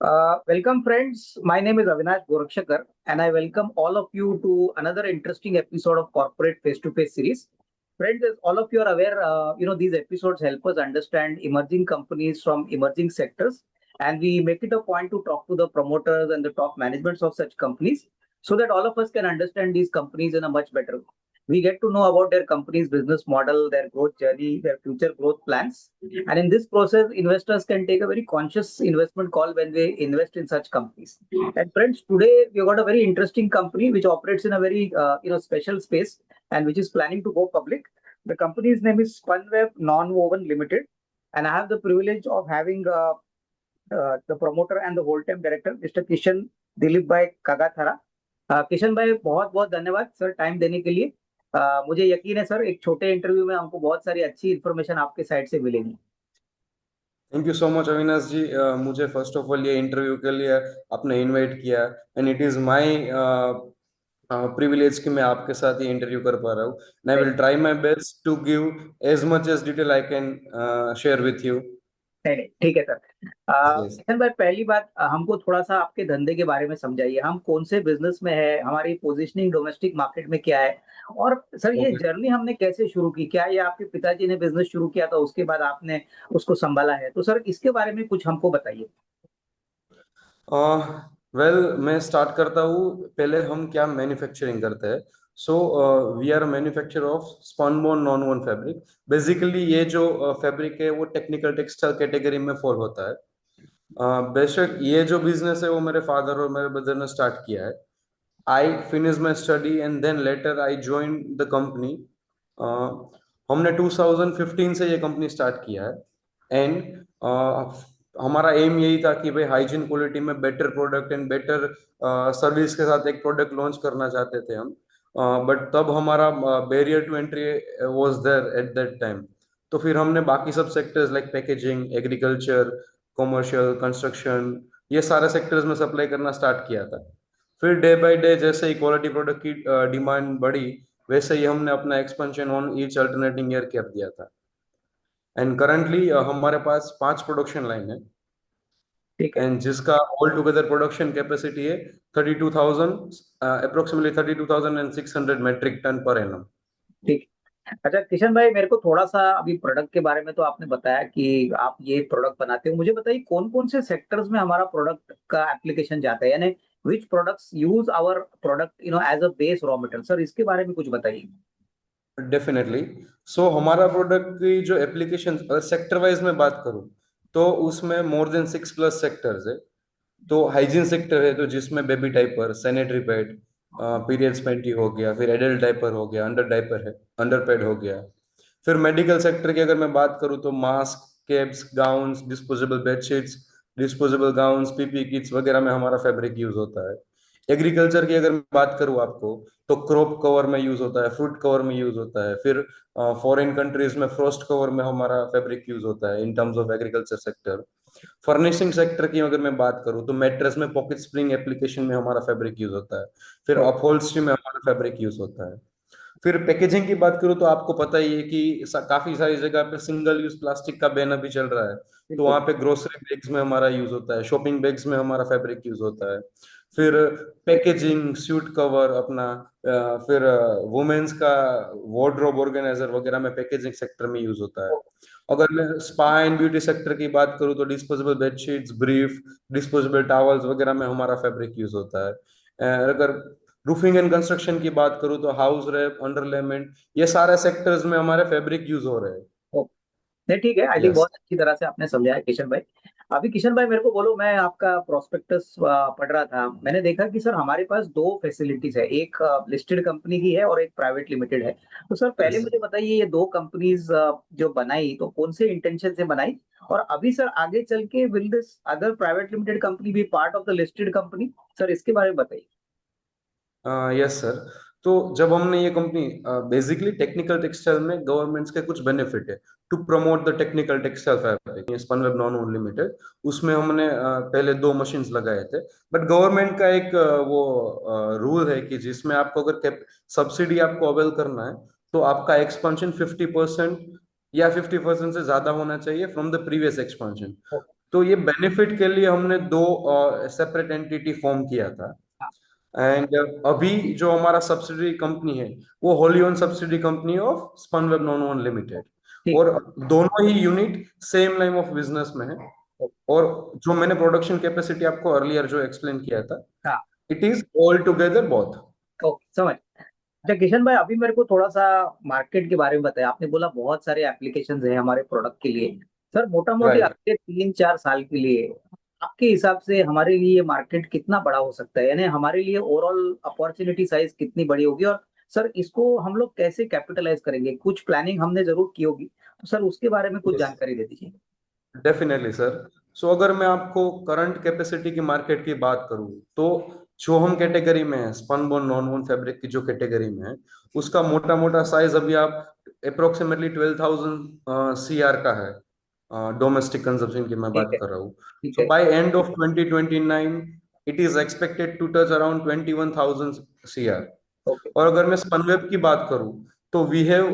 Welcome, friends. My name is Avinash Gorakshakar, and I welcome all of you to another interesting episode of Corporate Face to Face series. Friends, as all of you are aware, these episodes help us understand emerging companies from emerging sectors, and we make it a point to talk to the promoters and the top managements of such companies so that all of us can understand these companies in a much better way. We get to know about their company's business model, their growth journey, their future growth plans. And in this process, investors can take a very conscious investment call when they invest in such companies. And friends, today we have got a very interesting company which operates in a very special space and which is planning to go public. The company's name is Spunweb Nonwoven Limited, and I have the privilege of having the promoter and the whole-time director, Mr. Kishan Dilip भाई कागाथारा। किशन भाई, बहुत बहुत धन्यवाद sir time देने के लिए। मुझे यकीन है सर, एक छोटे इंटरव्यू में हमको बहुत सारी अच्छी इन्फॉर्मेशन आपके साइड से मिलेगी। Thank you so much Avinash ji. मुझे फर्स्ट ऑफ ऑल ये इंटरव्यू के लिए आपने इनवाइट किया and it is my privilege कि मैं आपके साथ ये इंटरव्यू कर पा रहा हूँ and I will try my best to give as much as detail I can share with you. नहीं नहीं, ठीक है सर। यस। किशन भाई, पहली बात हमको थोड़ा सा आपके धंधे के बारे में समझाइए। हम कौन से बिजनेस में है, हमारी पोजीशनिंग डोमेस्टिक मार्केट में क्या है, और सर ये ओके। जर्नी हमने कैसे शुरू की? क्या ये आपके पिताजी ने बिजनेस शुरू किया था, उसके बाद आपने उसको संभाला है? तो सर इसके बारे में कुछ हमको बताइए। वेल मैं स्टार्ट करता हूँ। पहले हम क्या मैन्युफैक्चरिंग करते हैं। So we are manufacturer of spunbond non woven fabric. Basically ये जो फैब्रिक है वो टेक्निकल टेक्सटाइल कैटेगरी में फॉल होता है। बेशक ये जो बिजनेस है वो मेरे फादर और मेरे ब्रदर ने स्टार्ट किया है। I finish my study and then later I join the company. हमने 2015 से ये कंपनी स्टार्ट किया है एंड हमारा एम यही था कि भाई हाइजीन क्वालिटी में better product and better service के साथ एक प्रोडक्ट लॉन्च करना चाहते थे हम। बट तब हमारा barrier to entry was there at that time. तो फिर हमने बाकी सब sectors like packaging, agriculture, commercial, construction, ये सारे सेक्टर्स में सप्लाई करना स्टार्ट किया था। फिर डे बाय डे जैसे ही क्वालिटी प्रोडक्ट की डिमांड बढ़ी वैसे ही हमने अपना expansion on each alternating year कर दिया था। एंड करंटली हमारे पास 5 प्रोडक्शन लाइन है ठीक है। एंड जिसका ऑल टुगेदर प्रोडक्शन कैपेसिटी है 32,000, approximately 32,600 metric tonne per annum. ठीक। अच्छा किशन भाई, मेरे को थोड़ा सा अभी प्रोडक्ट के बारे में तो आपने बताया कि आप ये प्रोडक्ट बनाते हो। मुझे बताइए कौन कौन से सेक्टर्स में हमारा प्रोडक्ट का एप्लीकेशन जाता है, यानी which products use our product as a base raw material. Sir इसके बारे में कुछ बताइए। डेफिनेटली। सो हमारा प्रोडक्ट की जो एप्लीकेशन अगर सेक्टर वाइज में बात करूं तो उसमें मोर देन 6+ सेक्टर्स है। तो हाइजीन सेक्टर है तो जिसमें baby diaper, sanitary pad, periods panty हो गया, फिर एडल्ट डाइपर हो गया, अंडर डाइपर है, अंडर पैड हो गया। फिर मेडिकल सेक्टर की अगर मैं बात करूँ तो mask, caps, gowns, disposable bedsheets, disposable gowns, PP kits वगैरह में हमारा फैब्रिक यूज होता है। एग्रीकल्चर की अगर मैं बात करूँ आपको तो क्रॉप कवर में यूज होता है, फ्रूट कवर में यूज होता है। फिर फॉरेन कंट्रीज में फ्रोस्ट कवर में हमारा फैब्रिक यूज होता है in terms of agriculture sector. Furnishing sector की अगर मैं बात करूँ तो मैट्रेस में पॉकेट स्प्रिंग एप्लीकेशन में हमारा फैब्रिक यूज होता है। फिर अपहोल्स्ट्री में हमारा फैब्रिक यूज होता है। फिर पैकेजिंग की बात करूँ तो आपको पता ही है कि काफी सारी जगह पे सिंगल यूज प्लास्टिक का बैन अभी चल रहा है। तो बिल्कुल। वहां पे ग्रोसरी बैग्स में हमारा यूज होता है, शॉपिंग बैग्स में हमारा फैब्रिक यूज होता है। फिर पैकेजिंग, सूट कवर अपना, फिर वुमेन्स का वार्डरोब ऑर्गेनाइजर वगैरह में पैकेजिंग सेक्टर में यूज होता है। अगर मैं स्पा एंड ब्यूटी सेक्टर की बात करूँ तो disposable bedsheets, brief, disposable towels वगैरह में हमारा फैब्रिक यूज होता है। अगर रूफिंग एंड कंस्ट्रक्शन की बात करूँ तो हाउस रैप, अंडरलेमेंट, ये सारे सेक्टर्स में हमारे फैब्रिक यूज हो रहे हैं। नहीं ठीक है, आई थिंक यस। बहुत अच्छी तरह से आपने समझाया किशन भाई। अभी किशन भाई मेरे को बोलो, मैं आपका प्रोस्पेक्टस पढ़ रहा था, मैंने देखा कि सर हमारे पास दो फैसिलिटीज है, एक लिस्टेड कंपनी की है और एक प्राइवेट लिमिटेड है। तो सर पहले यस। मुझे बताइए, ये दो कंपनीज जो बनाई तो कौन से इंटेंशन से बनाई, और अभी सर आगे चल के will this other private limited company be part of the listed company? Sir इसके बारे में बताइए। Yes sir. तो जब हमने ये कंपनी, बेसिकली टेक्निकल टेक्सटाइल में गवर्नमेंट्स के कुछ बेनिफिट है to promote the technical textile fabric, Spunweb non woollen limited. उसमें हमने पहले 2 मशीन्स लगाए थे। बट गवर्नमेंट का एक वो रूल है कि जिसमें आपको अगर सब्सिडी आपको अवेल करना है तो आपका एक्सपेंशन 50% या 50% से ज्यादा होना चाहिए फ्रॉम द प्रीवियस एक्सपेंशन। तो ये बेनिफिट के लिए हमने दो सेपरेट एंटिटी फॉर्म किया था। हाँ, एंड अभी जो हमारा सब्सिडरी कंपनी है वो wholly own subsidiary company of Spunweb non limited. ठीक और है। दोनों ही unit same line of business में है। और जो मैंने प्रोडक्शन कैपेसिटी आपको अर्लियर जो एक्सप्लेन किया था, हाँ, it is all together both. Okay, समझ। अच्छा किशन भाई, अभी मेरे को थोड़ा सा मार्केट के बारे में बताया। आपने बोला बहुत सारे एप्लीकेशंस हैं हमारे प्रोडक्ट के लिए। सर मोटा मोटी राइट। अगले 3-4 साल के लिए आपके हिसाब से हमारे लिए मार्केट कितना बड़ा हो सकता है, यानी हमारे लिए ओवरऑल अपॉर्चुनिटी साइज कितनी बड़ी होगी, और सर इसको हम लोग कैसे कैपिटलाइज करेंगे? कुछ प्लानिंग हमने जरूर की होगी, तो सर उसके बारे में कुछ यस, जानकारी दे दीजिए। Definitely sir. सो अगर मैं आपको करंट कैपेसिटी की मार्केट की बात करूं, तो जो हम कैटेगरी में है spun bond non woven fabric की जो कैटेगरी में है, उसका मोटा मोटा साइज अभी आप अप्रोक्सीमेटली 12,000 CR का है। डोमेस्टिक कंजप्शन की मैं ठीक बात है, कर रहा हूँ। ठीक सो है। By end of 2029 it is expected to touch around 21,000 CR। Okay, और अगर मैं स्पनवेब की बात करूं, तो we have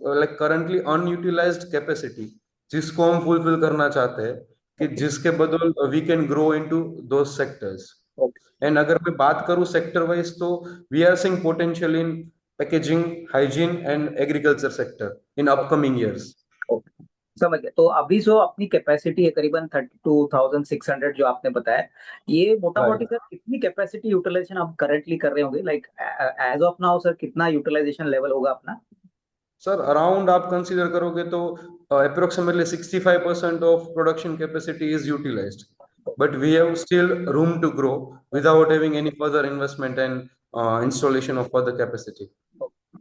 like currently unutilised capacity, जिसको हम फुलफिल करना चाहते हैं, कि ओके, जिसके बदल we can grow into those sectors. Okay, and अगर मैं बात करूं सेक्टर वाइज, तो we are seeing potential in packaging, hygiene and agriculture sector in upcoming years. Okay, समझ गया। तो अभी जो अपनी कैपेसिटी है करीबन 32,600 जो आपने बताया, ये मोटा मोटी राइट। सर कितनी कैपेसिटी यूटिलाइजेशन आप करंटली कर रहे होंगे, like as of now sir कितना यूटिलाइजेशन लेवल होगा अपना? सर अराउंड आप कंसीडर करोगे तो approximately 65% of production capacity is utilised, but we have still room to grow without having any further investment and installation of further capacity.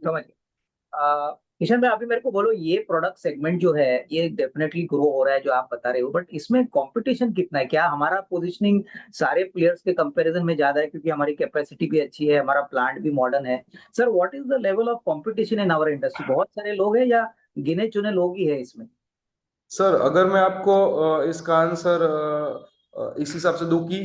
समझ गया। किशन भाई, अभी मेरे को बोलो, ये प्रोडक्ट सेगमेंट जो है ये डेफिनेटली ग्रो हो रहा है जो आप बता रहे हो, बट इसमें कंपटीशन कितना है? क्या हमारा पोजीशनिंग सारे प्लेयर्स के कंपैरिजन में ज्यादा है, क्योंकि हमारी कैपेसिटी भी अच्छी है, हमारा प्लांट भी मॉडर्न है? Sir what is the level of competition in our industry? बहुत सारे लोग हैं या गिने चुने लोग ही है इसमें? सर अगर मैं आपको इसका आंसर इस हिसाब से दूं कि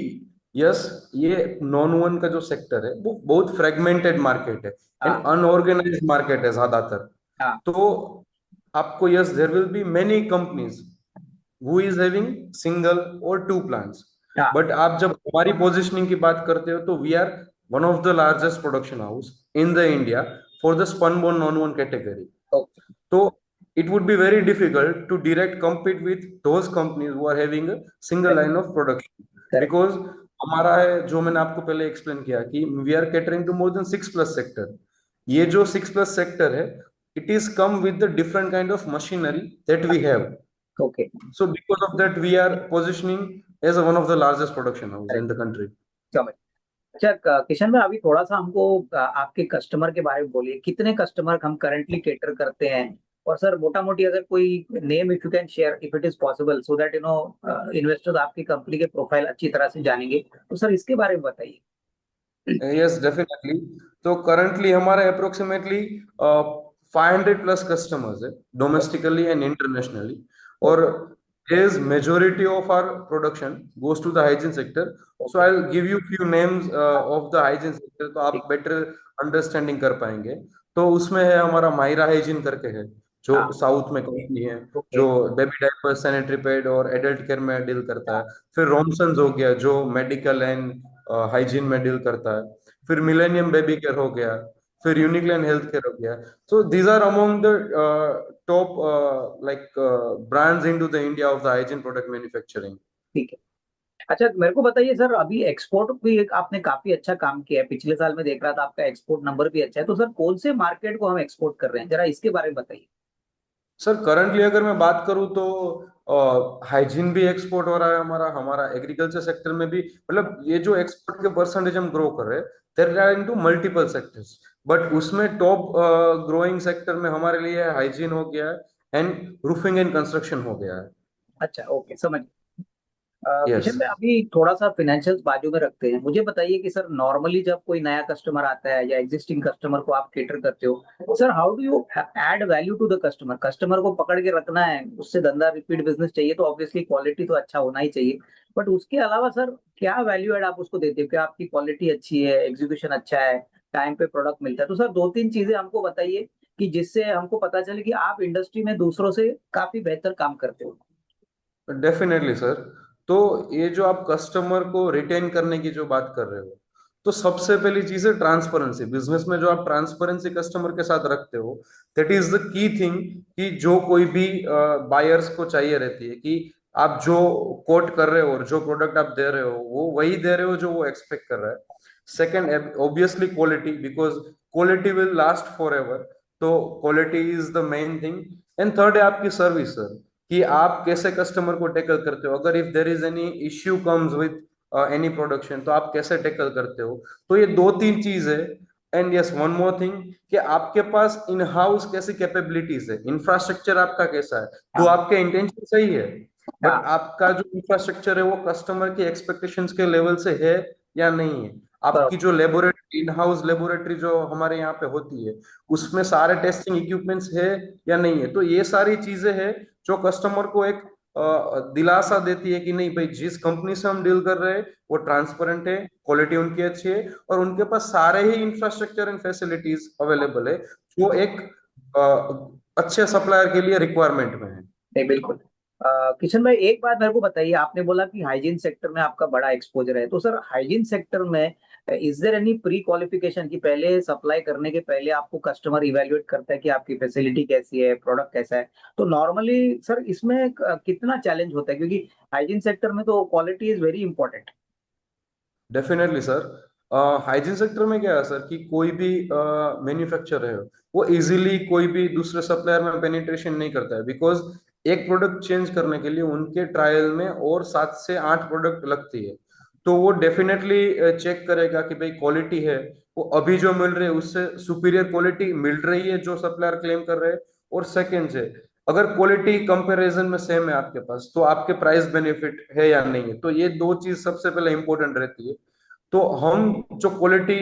यस, ये नॉन वन का जो सेक्टर है वो बहुत फ्रेगमेंटेड मार्केट है हाँ, एंड अनऑर्गेनाइज्ड मार्केट है ज्यादातर। हाँ, तो आपको yes, there will be many companies who is having single or two plants, हाँ, but आप जब हमारी पोजिशनिंग की बात करते हो, तो we are one of the largest production house in the India for the spun bond non woven category. Okay, तो it would be very difficult to direct compete with those companies who are having a single line of production, correct, because हमारा है जो मैंने आपको पहले explain किया कि we are catering to more than 6+ sector. ये जो 6+ सेक्टर है, it is come with the different kind of machinery that we have. Okay, So because of that, we are positioning as one of the largest production house in correct, the country. समझ। अच्छा किशन भाई, अभी थोड़ा सा हमको आपके customer के बारे में बोलिए। कितने कस्टमर हम करंटली केटर करते हैं? और सर मोटा मोटी अगर कोई name if you can share, if it is possible, so that investors आपकी कंपनी के प्रोफाइल अच्छी तरह से जानेंगे, तो सर इसके बारे में बताइए। Yes, definitely. तो currently हमारे approximately 500+ customers है domestically and internationally। और is majority of our production goes to the hygiene sector. So okay, I'll give you few names of the hygiene sector, तो आप ठीक, better understanding कर पाएंगे। तो उसमें है हमारा मायरा हाइजीन करके है, जो हाँ, साउथ में कंपनी है, ओके, जो बेबी डायपर, सैनिटरी पैड और एडल्ट केयर में डील करता हाँ, है। फिर रॉमसन्स हो गया, जो मेडिकल एंड हाइजीन में डील करता है। फिर मिलेनियम बेबी केयर हो गया। फिर यूनिक्लेन हेल्थ केयर हो गया। So these are among the top like brands into the India of the hygiene product manufacturing. ठीक है। अच्छा मेरे को बताइए सर, अभी एक्सपोर्ट भी एक आपने काफी अच्छा काम किया है, पिछले साल में देख रहा था आपका एक्सपोर्ट नंबर भी अच्छा है, तो सर कौन से मार्केट को हम एक्सपोर्ट कर रहे हैं, जरा इसके बारे में बताइए। सर करंटली अगर मैं बात करूं, तो हाइजीन भी एक्सपोर्ट हो रहा है हमारा, हमारा एग्रीकल्चर सेक्टर में भी, मतलब ये जो एक्सपोर्ट के परसेंटेज हम ग्रो कर रहे हैं, there are into multiple sectors. But उसमें टॉप ग्रोइंग सेक्टर में हमारे लिए हाइजीन हो गया है एंड रूफिंग एंड कंस्ट्रक्शन हो गया है। अच्छा, ओके, समझ। यस। किशन भाई, अभी थोड़ा सा फाइनेंशियल्स बाजू में रखते हैं, मुझे बताइए कि सर नॉर्मली जब कोई नया कस्टमर आता है या एग्जिस्टिंग कस्टमर को आप केटर करते हो, तो sir how do you add value to the customer? Customer को पकड़ के रखना है, उससे धंधा रिपीट बिजनेस चाहिए, तो ऑब्वियसली क्वालिटी तो अच्छा होना ही चाहिए, बट उसके अलावा सर क्या वैल्यू ऐड आप उसको देते हो? क्या आपकी क्वालिटी अच्छी है, एग्जीक्यूशन अच्छा है, टाइम पे प्रोडक्ट मिलता है? तो सर 2-3 चीजें हमको बताइए कि जिससे हमको पता चले कि आप इंडस्ट्री में दूसरों से काफी बेहतर काम करते हो। Definitely sir. तो ये जो आप कस्टमर को रिटेन करने की जो बात कर रहे हो, तो सबसे पहली चीज है ट्रांसपेरेंसी। बिजनेस में जो आप ट्रांसपेरेंसी कस्टमर के साथ रखते हो, that is the key thing, कि जो कोई भी बायर्स को चाहिए रहती है कि आप जो कोट कर रहे हो और जो प्रोडक्ट आप दे रहे हो वो वही दे रहे हो जो वो एक्सपेक्ट कर रहा है। Second, obviously quality, because quality will last for ever. तो quality is the main thing. And third है आपकी सर्विस सर, कि आप कैसे कस्टमर को टैकल करते हो। अगर if there is any issue comes with any production, तो आप कैसे टैकल करते हो। तो ये दो तीन चीज है। And yes, one more thing, कि आपके पास इन हाउस कैसी कैपेबिलिटीज है, इंफ्रास्ट्रक्चर आपका कैसा है। तो हाँ आपके इंटेंशन सही है, बट हाँ आपका जो इंफ्रास्ट्रक्चर है वो कस्टमर की एक्सपेक्टेशंस के लेवल से है या नहीं है। आपकी बरोबर। जो लेबोरेटरी, इन हाउस लेबोरेटरी जो हमारे यहाँ पे होती है, उसमें सारे टेस्टिंग इक्विपमेंट्स है या नहीं है। तो ये सारी चीजें हैं जो कस्टमर को एक दिलासा देती है कि नहीं भाई, जिस कंपनी से हम डील कर रहे हैं वो ट्रांसपेरेंट है, क्वालिटी उनकी अच्छी है, और उनके पास सारे ही इंफ्रास्ट्रक्चर एंड फैसिलिटीज अवेलेबल है जो एक अच्छे सप्लायर के लिए रिक्वायरमेंट में है। नहीं बिल्कुल। किशन भाई एक बात मेरे को बताइए, आपने बोला कि हाइजीन सेक्टर में आपका बड़ा एक्सपोजर है, तो सर हाइजीन सेक्टर में is there any pre qualification की पहले सप्लाई करने के पहले आपको कस्टमर इवेल्युएट करता है कि आपकी फैसिलिटी कैसी है, प्रोडक्ट कैसा है? तो नॉर्मली सर इसमें कितना चैलेंज होता है, क्योंकि हाइजीन सेक्टर में तो quality is very important. Definitely sir. Hygiene sector में क्या है सर, कि कोई भी मैन्युफैक्चरर है वो इजीली कोई भी दूसरे सप्लायर में पेनिट्रेशन नहीं करता है, बिकॉज एक प्रोडक्ट चेंज करने के लिए उनके ट्रायल में और 7 से 8 प्रोडक्ट लगती है। तो वो डेफिनेटली चेक करेगा कि भाई क्वालिटी है वो अभी जो मिल रही है उससे सुपीरियर क्वालिटी मिल रही है जो सप्लायर क्लेम कर रहे हैं। और सेकेंड से, अगर क्वालिटी कंपैरिजन में सेम है आपके पास, तो आपके प्राइस बेनिफिट है या नहीं है। तो ये दो चीज सबसे पहले इंपॉर्टेंट रहती है। तो हम जो क्वालिटी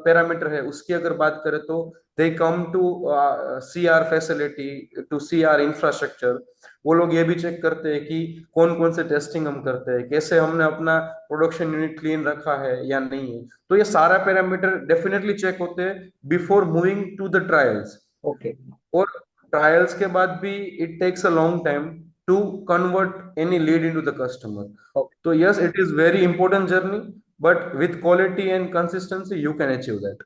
पैरामीटर है उसकी अगर बात करें, तो they come to see our facility, to see our infrastructure. वो लोग ये भी चेक करते हैं कि कौन कौन से टेस्टिंग हम करते हैं, कैसे हमने अपना प्रोडक्शन यूनिट क्लीन रखा है या नहीं है। तो ये सारा पैरामीटर डेफिनेटली चेक होते हैं before moving to the trials. Okay. और ट्रायल्स के बाद भी it takes a long time to convert any lead into the customer. Okay. तो yes, it is very important journey, but with quality and consistency you can achieve that.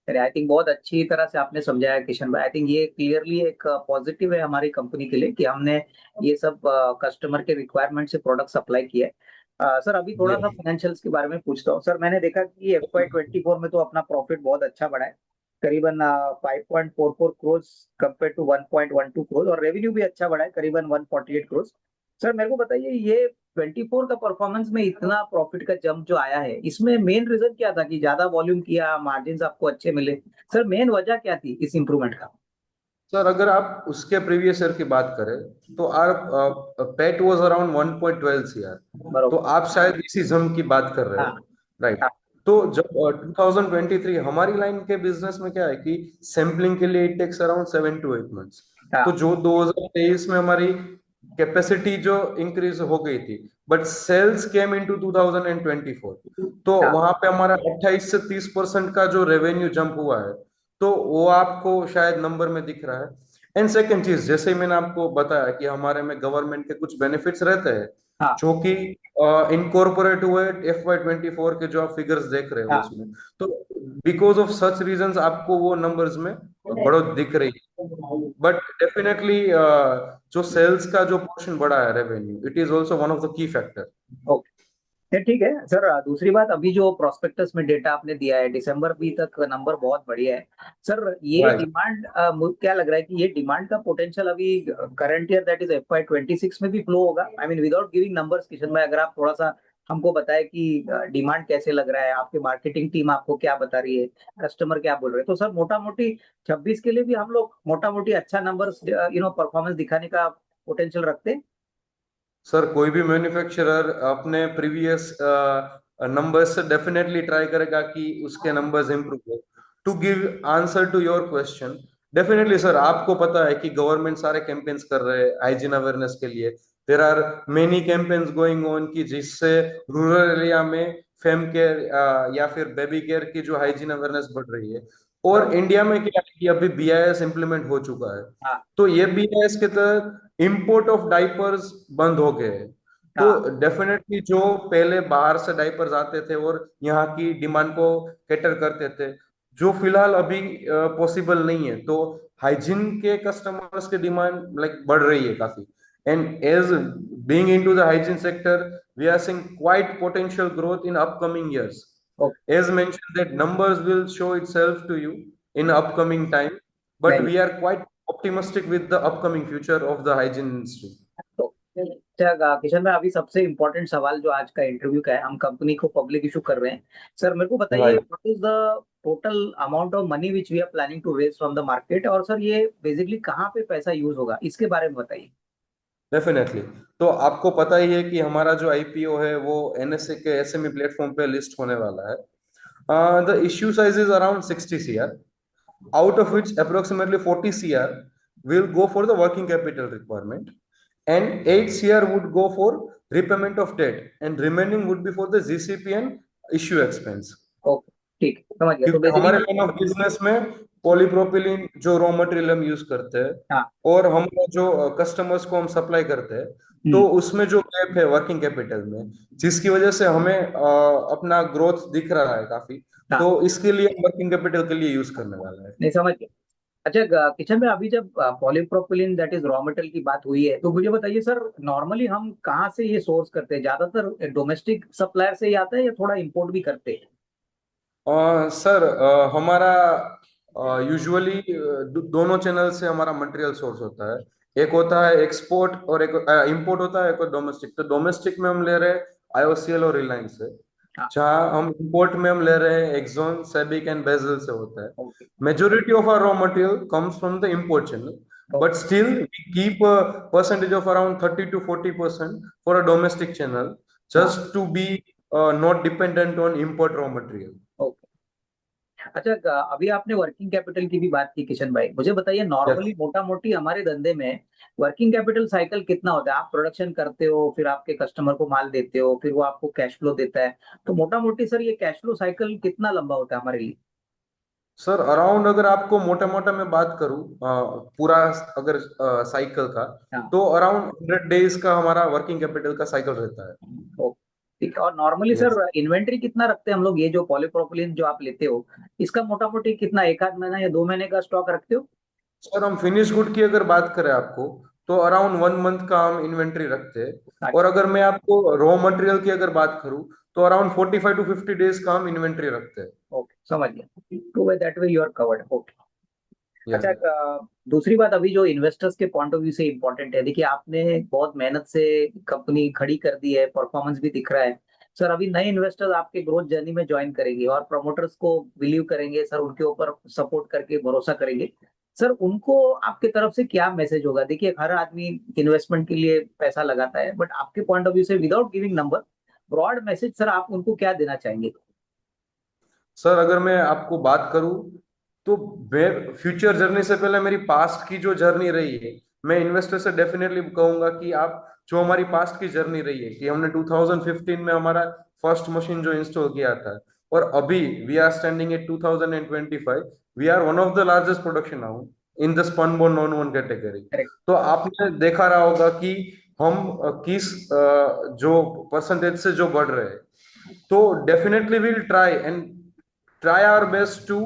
अरे I think बहुत अच्छी तरह से आपने समझाया किशन भाई। आई थिंक ये क्लियरली एक पॉजिटिव है हमारी कंपनी के लिए कि हमने ये सब कस्टमर के रिक्वायरमेंट से प्रोडक्ट सप्लाई किया है। सर अभी थोड़ा सा फाइनेंशियल्स के बारे में पूछता हूँ। सर मैंने देखा कि FY 24 में तो अपना प्रॉफिट बहुत अच्छा बढ़ा है, करीबन 5.44 कम्पेयर टू 1.12 और रेवेन्यू भी अच्छा बढ़ा है, करीबन 148 सर मेरे को बताइए, ये 24 का परफॉर्मेंस में इतना प्रॉफिट का जंप जो आया है, इसमें मेन रीजन क्या था कि ज्यादा वॉल्यूम किया, मार्जिन आपको अच्छे मिले? सर मेन वजह क्या थी इस इंप्रूवमेंट का? सर अगर आप उसके प्रीवियस ईयर की बात करें, तो आप पेट वाज अराउंड 1.12 सीआर। तो बरोबर। आप शायद इसी जम की बात कर रहे हाँ हो, राइट। हाँ तो जब 2023 हमारी लाइन के बिजनेस में क्या है कि सैम्पलिंग के लिए it takes around 7 to 8 months। तो हाँ जो 2023 में हमारी कैपेसिटी जो इंक्रीज हो गई थी, बट सेल्स केम इनटू 2024। तो हाँ। वहां पे हमारा 28 से 30% का जो रेवेन्यू जंप हुआ है, तो वो आपको शायद नंबर में दिख रहा है। एंड सेकंड चीज, जैसे मैंने आपको बताया कि हमारे में गवर्नमेंट के कुछ बेनिफिट्स रहते हैं हाँ जो कि इनकॉर्पोरेट हुए FY 24 के जो आप फिगर्स देख रहे हो हाँ। उसमें। तो बिकॉज ऑफ सच रीजंस आपको वो नंबर्स में बढ़ोत दिख रही है। बट डेफिनेटली जो सेल्स का जो पोर्शन बढ़ा है revenue, it is also one of the key factor. Okay. ये ठीक है सर। दूसरी बात, अभी जो प्रोस्पेक्टस में डेटा आपने दिया है दिसंबर भी तक नंबर बहुत बढ़िया है। सर ये राइट। डिमांड, क्या लग रहा है कि ये डिमांड का पोटेंशियल अभी current year that is FY 26 में भी फ्लो होगा? I mean without giving numbers, Kishan भाई अगर आप थोड़ा सा हमको बताए कि डिमांड कैसे लग रहा है, आपकी मार्केटिंग टीम आपको क्या बता रही है, कस्टमर क्या बोल रहे हैं, तो सर मोटा मोटी 26 के लिए भी हम लोग मोटा मोटी अच्छा नंबर्स परफॉर्मेंस दिखाने का पोटेंशियल रखते हैं? सर कोई भी मैन्युफैक्चरर अपने प्रीवियस नंबर्स से डेफिनेटली ट्राई करेगा कि उसके नंबर्स इंप्रूव हो। To give answer to your question, definitely sir, आपको पता है कि गवर्नमेंट सारे कैंपेन्स कर रहे हैं हाइजीन अवेयरनेस के लिए। There are many campaigns going on कि जिससे रूरल एरिया में फेम केयर या फिर बेबी केयर की जो हाइजीन अवेयरनेस बढ़ रही है। और बरोबर। इंडिया में क्या है कि अभी BIS इम्प्लीमेंट हो चुका है। हाँ तो ये BIS के तहत इंपोर्ट ऑफ डाइपर्स बंद हो गए हैं। तो हाँ। डेफिनेटली जो पहले बाहर से डायपर्स आते थे और यहाँ की डिमांड को कैटर करते थे, जो फिलहाल अभी पॉसिबल नहीं है, तो हाइजीन के कस्टमर्स की डिमांड लाइक बढ़ रही है काफी। And as being into the hygiene sector, we are seeing quite potential growth in upcoming years. Okay. As mentioned, that numbers will show itself to you in upcoming time, but नहीं। we are quite optimistic with the upcoming future of the hygiene industry. तो अच्छा किशन भाई, अभी सबसे important सवाल जो आज का इंटरव्यू का है, हम कंपनी को पब्लिक इशू कर रहे हैं। सर मेरे को बताइए, Right. What is the total amount of money which we are planning to raise from the market, और सर ये बेसिकली कहाँ पे पैसा यूज होगा, इसके बारे में बताइए। डेफिनेटली। तो आपको पता ही है कि हमारा जो आईपीओ है वो एनएसए के एसएमई प्लेटफॉर्म पे लिस्ट होने वाला है। The issue size is around 60 CR, out of which approximately 40 CR will go for the working capital requirement, and 8 CR would go for repayment of debt, and remaining would be for the GCP and issue expense. Okay, ठीक है, समझ गया। तो क्योंकि हमारे basically line of business में polypropylene जो raw material हम यूज करते हैं, हाँ। और हम जो कस्टमर्स को हम सप्लाई करते हैं, तो हम्म। उसमें जो गैप है वर्किंग कैपिटल में, जिसकी वजह से हमें अपना ग्रोथ दिख रहा है काफी, हाँ। तो इसके लिए हम वर्किंग कैपिटल के लिए यूज करने वाला है। नहीं, समझ गया। अच्छा किचन में अभी जब polypropylene that is raw material की बात हुई है, तो मुझे बताइए सर, नॉर्मली हम कहाँ से ये सोर्स करते हैं? ज्यादातर डोमेस्टिक सप्लायर से ही आता है या थोड़ा इंपोर्ट भी करते हैं? सर हमारा यूजुअली दोनों चैनल से हमारा मटेरियल सोर्स होता है। एक होता है एक्सपोर्ट और एक इंपोर्ट होता है, एक डोमेस्टिक। तो डोमेस्टिक में हम ले रहे हैं आईओसीएल और रिलायंस से, हाँ। जहाँ हम इंपोर्ट में हम ले रहे हैं एक्सॉन, सैबिक एंड बेजल से होता है। Okay. Majority of our raw material comes from the import channel, but okay. Still we keep percentage of around 30 to 40% for a domestic channel, हाँ। just to be not dependent on import raw material. Okay. अच्छा अभी आपने working capital की भी बात की किशन भाई, मुझे बताइए Yes. नॉर्मली मोटा मोटी हमारे धंधे में वर्किंग कैपिटल साइकिल कितना होता है? आप प्रोडक्शन करते हो, फिर आपके कस्टमर को माल देते हो, फिर वो आपको कैश फ्लो देता है, तो मोटा मोटी सर ये कैश फ्लो साइकिल कितना लंबा होता है हमारे लिए? सर अराउंड अगर आपको मोटा मोटा मैं बात करूं, पूरा अगर साइकिल का, हाँ। तो अराउंड 100 डेज का हमारा वर्किंग कैपिटल का साइकिल रहता है। ओके, ठीक है। और नॉर्मली सर यस। इन्वेंट्री कितना रखते हैं हम लोग? ये जो पॉलीप्रोपिलीन जो आप लेते हो, इसका मोटा मोटी कितना, एक आध महीना या 2 महीने का स्टॉक रखते हो? सर हम फिनिश गुड की अगर बात करें आपको, तो अराउंड 1 मंथ का हम इन्वेंट्री रखते हैं। और अच्छा। अगर मैं आपको रॉ मटेरियल की अगर बात करूं, तो अराउंड 45 to 50 डेज का हम इन्वेंट्री रखते हैं। ओके, समझ गया। Two way that way you are covered. Okay. Yes. अच्छा दूसरी बात, अभी जो इन्वेस्टर्स के पॉइंट ऑफ व्यू से इम्पोर्टेंट है, देखिए आपने बहुत मेहनत से कंपनी खड़ी कर दी है, परफॉर्मेंस भी दिख रहा है। सर अभी नए इन्वेस्टर्स आपके ग्रोथ जर्नी में ज्वाइन करेंगे और प्रमोटर्स को बिलीव करेंगे सर, उनके ऊपर सपोर्ट करके भरोसा करेंगे। सर उनको आपके तरफ से क्या मैसेज होगा? देखिए हर आदमी इन्वेस्टमेंट के लिए पैसा लगाता है, बट आपके पॉइंट ऑफ व्यू से without giving number, broad message sir आप उनको क्या देना चाहेंगे? सर अगर मैं आपको बात करूं, तो फ्यूचर जर्नी से पहले मेरी पास्ट की जो जर्नी रही है, मैं इन्वेस्टर से डेफिनेटली कहूंगा कि आप जो हमारी पास्ट की जर्नी रही है, कि हमने 2015 में हमारा फर्स्ट मशीन जो इंस्टॉल किया था, और अभी we are standing at 2025, we are one of the largest production house in the spunbond non woven category. Correct. तो आपने देखा रहा होगा कि हम किस जो परसेंटेज से जो बढ़ रहे हैं। तो definitely will try our best to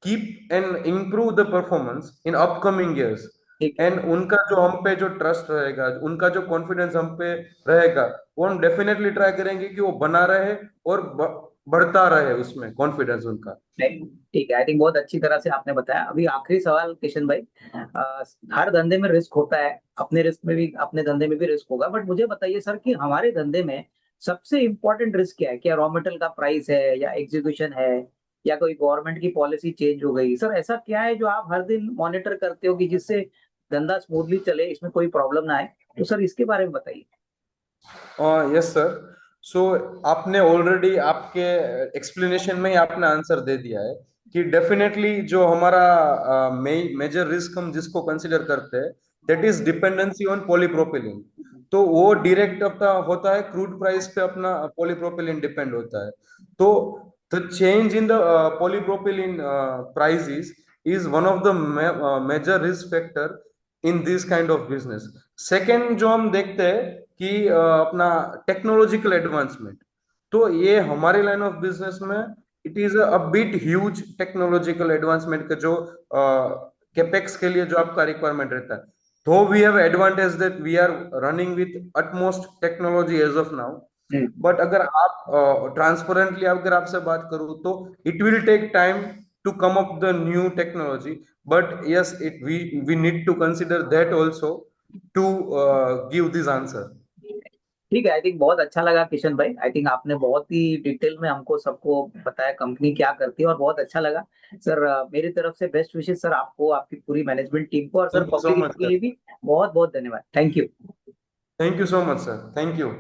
keep and improve the performance in upcoming years. ठीक है। एंड उनका जो हम पे जो ट्रस्ट रहेगा, उनका जो कॉन्फिडेंस हम पे रहेगा, वो हम डेफिनेटली ट्राई करेंगे कि वो बना रहे और बढ़ता रहे उसमें कॉन्फिडेंस उनका। नहीं, ठीक है। आई थिंक बहुत अच्छी तरह से आपने बताया। अभी आखिरी सवाल किशन भाई, हर धंधे में रिस्क होता है, अपने रिस्क में भी, अपने धंधे में भी रिस्क होगा, बट मुझे बताइए सर कि हमारे धंधे में सबसे इंपॉर्टेंट रिस्क क्या है? क्या रॉ मटेरियल का प्राइस है, या एग्जीक्यूशन है, या कोई गवर्नमेंट की पॉलिसी चेंज हो गई? सर ऐसा क्या है जो आप हर दिन मॉनिटर करते हो कि जिससे धंधा स्मूथली चले, इसमें कोई प्रॉब्लम ना आए? तो सर इसके बारे में बताइए। Yes sir. सो आपने ऑलरेडी आपके एक्सप्लेनेशन में ही आपने आंसर दे दिया है कि डेफिनेटली जो हमारा मेजर रिस्क हम जिसको कंसिडर करते हैं, that is dependency on polypropylene. तो वो डायरेक्ट अपना होता है क्रूड प्राइस पे, अपना पॉलीप्रोपिलीन डिपेंड होता है। तो the change in the polypropylene prices is one of the major risk factor in this kind of business. Second जो हम देखते हैं कि अपना टेक्नोलॉजिकल एडवांसमेंट। तो ये हमारे लाइन ऑफ बिजनेस में it is a bit huge technological advancement का जो कैपेक्स के लिए जो आपका रिक्वायरमेंट रहता है। तो we have advantage that we are running with utmost technology as of now. But अगर आप ट्रांसपेरेंटली अगर आपसे बात करूं तो it will take time to come up the new technology, but yes it we need to consider that also to give this answer. ठीक है। I think बहुत अच्छा लगा किशन भाई। आई थिंक आपने बहुत ही डिटेल में हमको सबको बताया कंपनी क्या करती है, और बहुत अच्छा लगा सर। मेरी तरफ से बेस्ट विशेष सर आपको, आपकी पूरी मैनेजमेंट टीम को, और sir thank you so public much के सर। लिए भी बहुत बहुत धन्यवाद। Thank you. Thank you so much sir. Thank you.